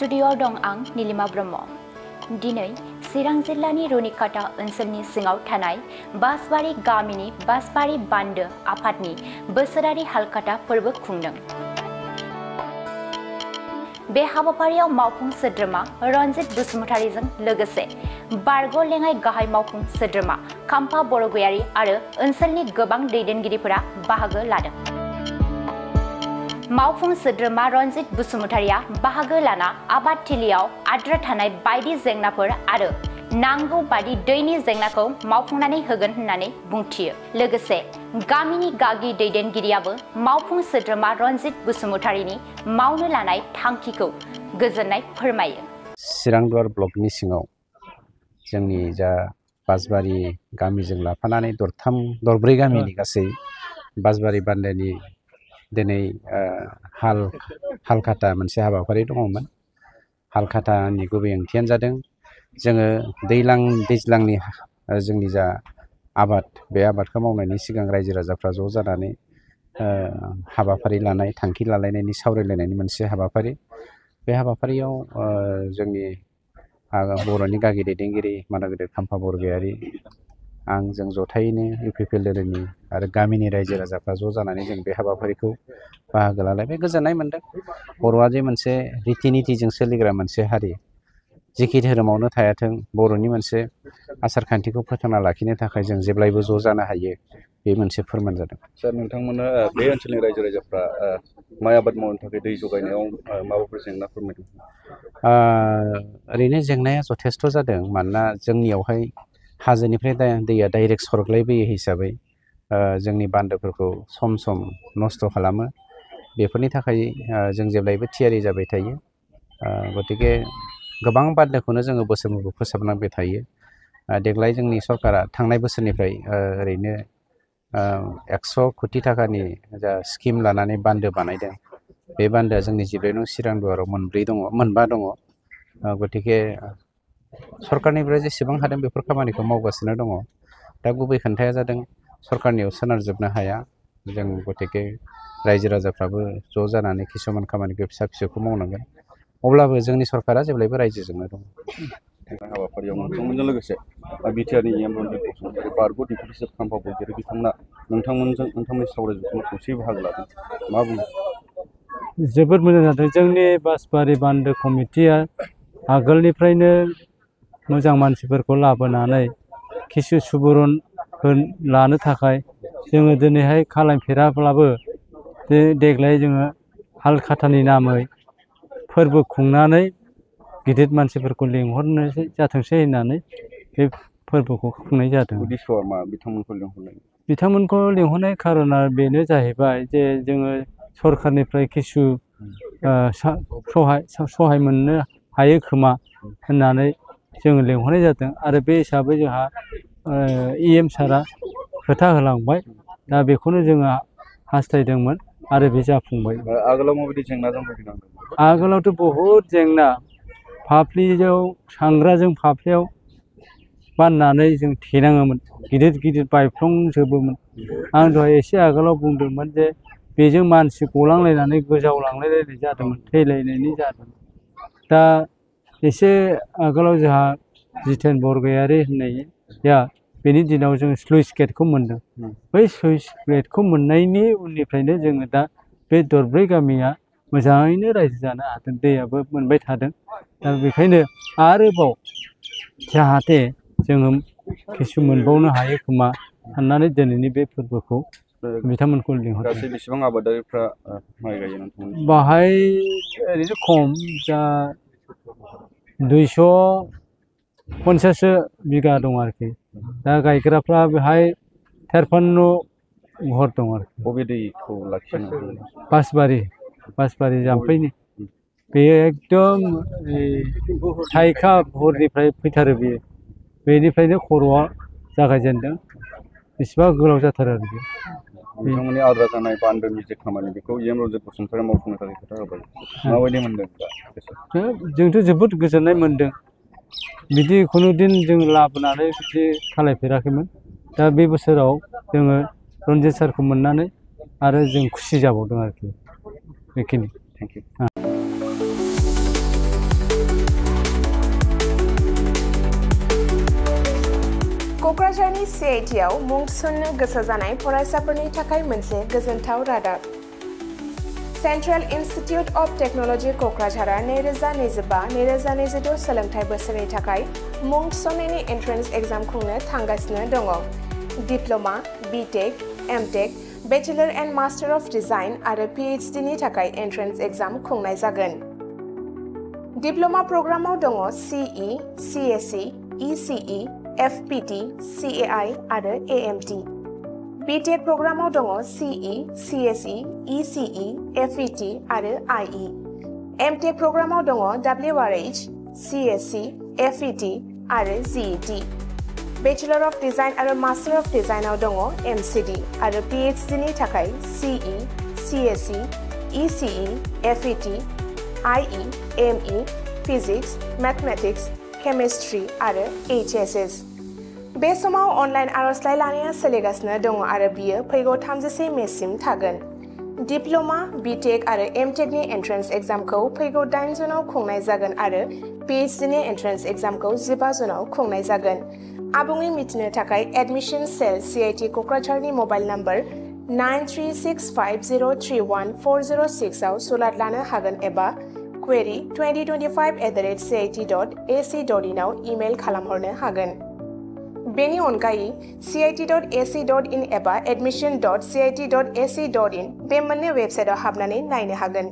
Studio दं आं नीलिमा ब्रह्म। दिनै चिरां जिल्लानि रुनिकाटा ओनसोलनि सिङाव थानाय बासबारि गामिनि बासबारि बान्दो आफादनि बोसोरारि हालखाथा फोरबो खुंदों। बे हाबाफारियाव मावफुं सोद्रोमा रनजित बसुमतारीजों लोगोसे बारग' लेङाइ गाहाय मावफुं सोद्रोमा खाम्फा बरगयारी आरो ओनसोलनि गोबां दैदेनगिरिफोरा बाहागो लादों। मावफुं सोद्रोमा रनजित बसुमतारीया बाहागो लाना आबादथिलियाव आद्रा थानाय बायदि जेंनाफोर आरो नांगौ बादि दैनि जेंनाखौ मावफुंनानै होगोन होननानै बुंथियो। लोगोसे गामिनि गागि दैदेनगिरियाबो मावफुं सोद्रोमा रनजित बसुमतारीनि मावनो लानाय थांखिखौ गोजोननाय फोरमायो। चिरांदुवार ब्लकनि सिङाव जोंनि जा बासबारि गामिजों लाफानानै दरब्रै गामिनि गासै बासबारि बान्दोनि दिनै हालखाथा मोनसे हाबाफारि दङमोन। हालखाथानि गुबै ओंथियानो जादों जोङो दैज्लांनि जोंनि जा आबाद बे आबादखौ मावनायनि सिगां रायजो राजाफ्रा ज' जानानै हाबाफारि लानाय थांखि लालायनायनि सावरायलायनायनि मोनसे हाबाफारि। बे हाबाफारियाव जोंनि बर'नि गागि दैदेनगिरि मानगोदेर खाम्फा बरगयारी आं जों जथायैनो UPPLनि आरो गामिनि रायजो राजाफ्रा ज' जानानै जों बे हाबाफारिखौ बाहागो लालायबाय। गोजोननाय मोन्दों। बर'आ जे मोनसे रिति नितिजों सोलिग्रा मोनसे हारि, जेखि धोरोमावनो थायाथों बर'नि मोनसे आसार खान्थिखौ फोथांना लाखिनो थाखाय जों जेब्लायबो ज' जानो हायो, बे मोनसे फोरमान जादों। सार, नोंथांमोना बे ओनसोलनि रायजो राजाफ्रा माइ आबाद मावनो थाखाय दै जगायनायाव माबाफोर जेंना फोरमायदों? ओरैनो जेंनाया जथेस्थ' जादों। मानोना जोंनियावहाय हाजोनिफ्राय दैया डाइरेक्ट सरग्लायबोयो हिसाबै जोंनि बान्दोफोरखौ सम सम नस्थ' खालामो। बेफोरनि थाखाय जों जेब्लायबो थियारि जाबाय थायो। गतिके गोबां बान्दोखौनो जोङो बोसोरफ्रोमबो फोसाबनांबाय थायो। देग्लाय जोंनि सरकारा थांनाय बोसोरनिफ्राय ओरैनो 100 कोटि थाखानि जा स्किम लानानै बान्दो बानायदों। बे बान्दोआ जोंनि 14 नं चिरांदुवाराव मोनबा दङ। गतिके सरकारनिफ्राय जेसेबां हादों बेफोर खामानिखौ मावगासिनो दङ। दा गुबै खोन्थाया जादों सरकारनियाव सोनारजोबनो हाया जों। गतिके रायजो राजाफ्राबो ज' जानानै किसुमान खामानिखौ फिसा फिसौखौ मावनांगोन। अब्लाबो जोंनि सरकारा जेब्लायबो रायजोजोंनो दं। हाबाफारियाव नोंथांमोनजों लोगोसे बिटिआरनि रनजित बसुमतारी, बारग' डिप्युटि चिफ खाम्फा बरगयारी बिथांमोना नोंथांमोननि सावराय जथुम्मायाव खौसेयै बाहागो लादों। मा बुङो? जोबोद मोजां जादों। जोंनि बासबारि बान्दो कमिटिया आगोलनिफ्रायनो मोजां मानसिफोरखौ लाबोनानै किसु सुबुरुन लानो थाखाय जोङो दिनैहाय खालामफेराब्लाबो देग्लाय जोङो हालखाथानि नामै फोरबो खुंनानै गिदिर मानसिफोरखौ लिंहरनो जाथोंसै होननानै बे फोरबोखौ खुंनाय जादों। उद्देश्यआ मा बिथांमोनखौ लिंहरनाय? बिथांमोनखौ लिंहरनाय खार'ना बेनो जाहैबाय जे जोङो सरकारनिफ्राय किसु सहाय मोननो हायो खोमा होननानै जोङो लिंहरनाय जादों। आरो बे हिसाबै जोंहा EM सारा खोथा होलांबाय। दा बेखौनो जोङो हास्थायदोंमोन आरो बे जाफुंबाय। आगोलाव माबायदि जेंनाजों भुगिनांदों? आगोलावथ' बहुद जेंना। फाफ्लियाव सांग्राजों फाफ्लियाव बाननानै जों थेनाङोमोन। गिदिर गिदिर बायफ्लंजोबोमोन। आं दहाय एसे आगोलाव बुंदोंमोन जे बेजों मानसि गलांलायनानै गोजावलांलायलायनाय जादोंमोन, थैलायनायनि जादोंमोन। दा एसे आगोलाव जोंहा जितेन बरगयारी होननाया बेनि दिनाव जों स्लुइस गेटखौ मोन्दों। बै स्लुइस गेटखौ मोननायनि उननिफ्रायनो जोङो दा बे दरब्रै गामिया मोजाङैनो रायजो जानो हादों। दैयाबो मोनबाय थादों। दा बेखायनो आरोबाव जाहाथे जोङो किसु मोनबावनो हायो खोमा साननानै दिनैनि बे फोरबोखौ बिथांमोनखौ लिंहरदों। गासै बेसेबां आबादारिफ्रा माइ गायो नोंथांमोन? बाहाय ओरैनो खम, दा 250 बिगा दं आरोखि। दा गायग्राफ्रा बेहाय 53 घर दं आरोखि। बबे दैखौ लाखिनो? बासबारि जाम्फैनि। बेयो एकदम थाइखा भुरनिफ्राय फैथारो बेयो। बेनिफ्रायनो खर'आ जागायजेनदों। बेसेबा गोलाव जाथारो आरो बे। नोंथांमोननि आद्रा जानाय बान्दोनि जे खामानि बेखौ रनजित बसुमतारी मावफुंनो थाखाय खोथा होबाय। माबायदि मोनदों? जोंथ' जोबोद गोजोननाय मोन्दों। बिदि खुनुदिन जों लाबोनानै बिदि खालायफेराखैमोन। दा बे बोसोराव जोङो रनजित सारखौ मोननानै आरो जों खुसि जाबावदों आरोखि। बेखिनि। Thank you. CIT आव मुं थिसननो गोसो जानाय फरायसाफोरनि थाखाय मोनसे गोजोनथाव रादाब। सेन्ट्रेल इन्स्टिट्युट अफ टेक्न'लजि क'क्राझारआ 2025-2026 सोलोंथाइ बोसोरनि थाखाय मुं थिसननायनि एन्ट्रेन्स एग्जाम खुंनो थांगासिनो दङ। Diploma, BTech, MTech, bachelor and master of design आरो PhD नि थाखाय एन्ट्रेन्स एग्जाम खुंनाय जागोन। डिप्ल'मा प्रग्रामाव दङ CE, CSE, ECE, FPT, CAI आरो AMT। BTEC प्रग्रामाव दङ CE, CSE, ECE, FET आरो IE। MTEC प्रग्रामाव दङ WRH, CSE, FET आरो GET। बेचेलर अफ डिजाइन आरो मास्टार अफ डिजाइनआव दङ MCD आरो PhD नि थाखाय CE, CSE, ECE, FET, IE, ME, physics, mathematics, chemistry आरो HSS। बे समाव अनलाइन आर'जलाइ लानाया सोलिगासिनो दङ आरो बियो फैगौ 31 मेसिम थागोन। डिप्ल'मा, बिटेक आरो एमटेक नि एन्ट्रेन्स एग्जामखौ फैगौ 8 जुनाव खुंनाय जागोन आरो PhD नि एन्ट्रेन्स एग्जामखौ 15 जुनाव खुंनाय जागोन। आबुङै मिथिनो थाखाय एडमिशन सेल CIT क'क्राझारनि मबाइल नम्बर 9365031406 आव सुलाद लानो हागोन एबा query 2025@cit.ac.in आव इमेल खालामहरनो हागोन। बेनि अनगायै cit.ac.in एबा admission.cit.ac.in बे मोननै वेबसाइटआव हाबनानै नायनो हागोन।